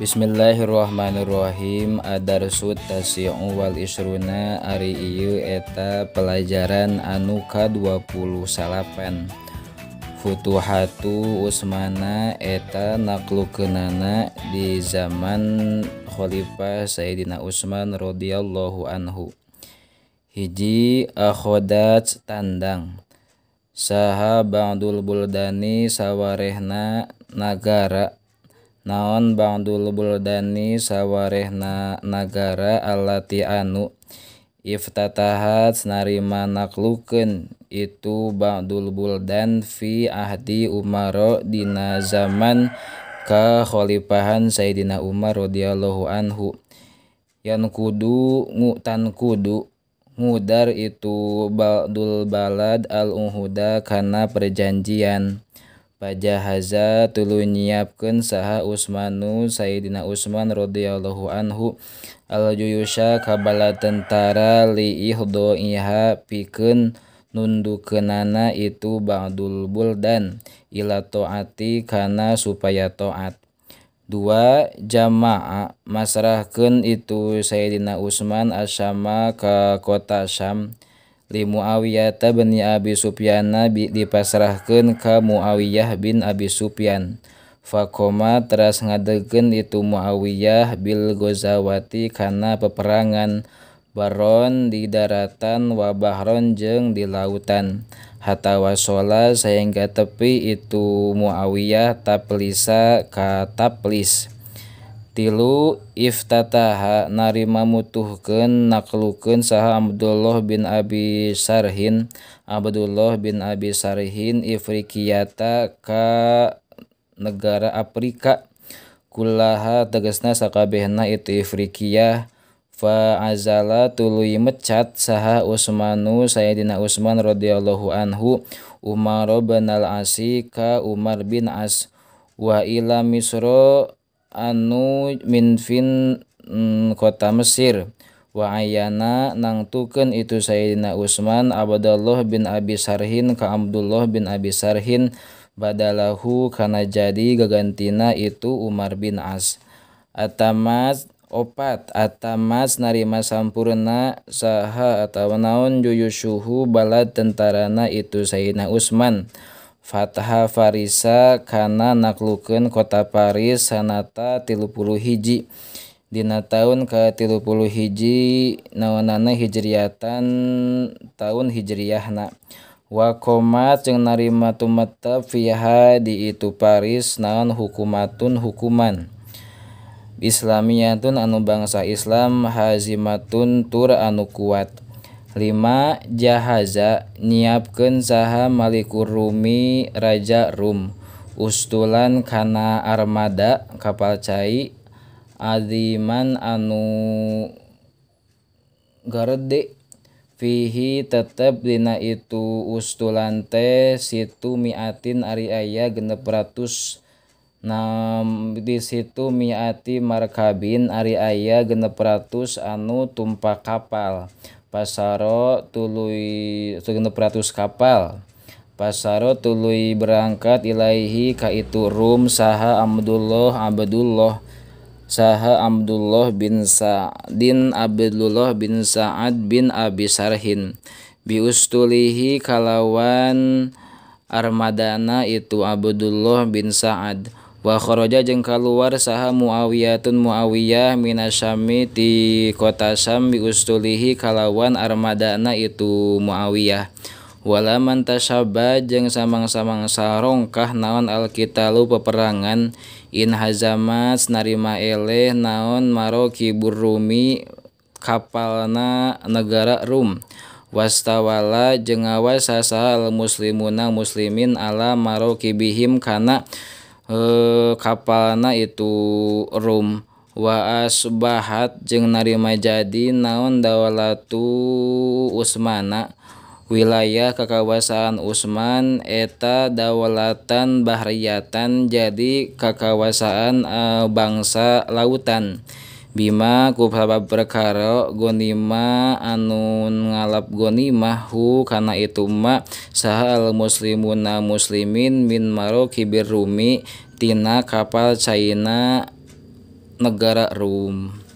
Bismillahirrahmanirrahim. Ad-darsu tasi'u wal isruna. Ari ieu eta pelajaran anu ka-28. Futuhatu Utsmana eta naklukeunana di zaman Khalifah Sayyidina Utsman radhiyallahu anhu. Hiji akhodat tandang. Saha ba'dul buldani sawarehna nagara. Naon ba'dul buldani sawarehna nagara allati anu iftatahat narima naklukeun itu ba'dul buldan fi ahdi Umar dina zaman kakhalifahan Sayyidina Umar radhiyallahu anhu. Yan kudu ngudar itu ba'dul balad al-uhuda kana perjanjian. Pajahaza tuluy nyiapkeun saha Utsmanu Sayyidina Utsman radhiyallahu anhu al-juyusha ka bala tentara li ihdaiha pikeun nundukeunana itu ba'dul buldan ila taati kana supaya taat. 2. Jama'a masrahkeun itu Sayyidina Utsman asyama ka kota Syam li Muawiyah bin Abi Sufyan dipasrahkeun ka Muawiyah bin Abi Sufyan. Faqoma teras ngadegkeun itu Muawiyah bil Ghazawati kana peperangan baron di daratan wa bahron jeung di lautan. Hatta wasola sehingga tepi itu Muawiyah taplisa ka Taplis. 3. Iftataha narima mutuhkeun naklukeun saha Abdullah bin Abi Sarhin Ifrikiyata ka negara Afrika kullaha tegasna sakabehna itu Ifrikiyah. Fa azala tuluy mecat saha Utsmanu Sayyidina Utsman radhiyallahu anhu Umar bin al-Asi ka Umar bin As wa ila Misra anu minfin kota Mesir. Wa ayana nangtukeun itu Sayyidina Utsman Abdullah bin Abi Sarhin ka Abdullah bin Abi Sarhin badalahu kana jadi gagantina itu Umar bin As. Atamas narima sampurna saha atawa naon juyusyuhu balad tentarana itu Sayyidina Utsman Fatha Farisa kana naklukeun kota Paris sanata 31 dina taun ka 31 naonana hijriyatan taun hijriyahna. Wa qomat jeung narima tumetep fiha di itu Paris naon hukuman Islamiyatun anu bangsa Islam hazimatun tur anu kuat. 5. Jahaza nyiapkeun saha Malikur Rumi Raja Rum ustulan kana armada kapal cai aziman anu garede fihi tetep dina itu ustulan teh situ miatin ari aya 600 di situ miati markabin ari aya 600 anu tumpak kapal. Pasaro tuluy 600 kapal. Pasaro tuluy berangkat ilaihi ka itu Rum saha Abdullah bin Sa'ad bin Abi Sarhin biustulihi kalawan armadana itu Abdullah bin Sa'ad. Wa kharaja jeung kaluar saha Muawiyah minasyami ti kota Syam biustulihi kalawan armadana itu Muawiyah. Wala man tasyabba jeung samang-samang sarongkah naon alqitalu peperangan in hazamat narima eleh naon marokibur Rumi kapalna negara Rum. Wastawala jeung ngawas saha al muslimuna muslimin ala marokibihim kana kapalna itu Rum. Wa asbahat jeung narima jadi naon dawlatu Utsmana wilayah kakawasan Utsman eta dawlatan bahriyatan jadi kakawasaan bangsa lautan. Bima ku sabab perkara gonima anu ngalap gonimah hu kana itu ma saha al muslimuna muslimin min marokibir Rumi tina kapal China negara Rum.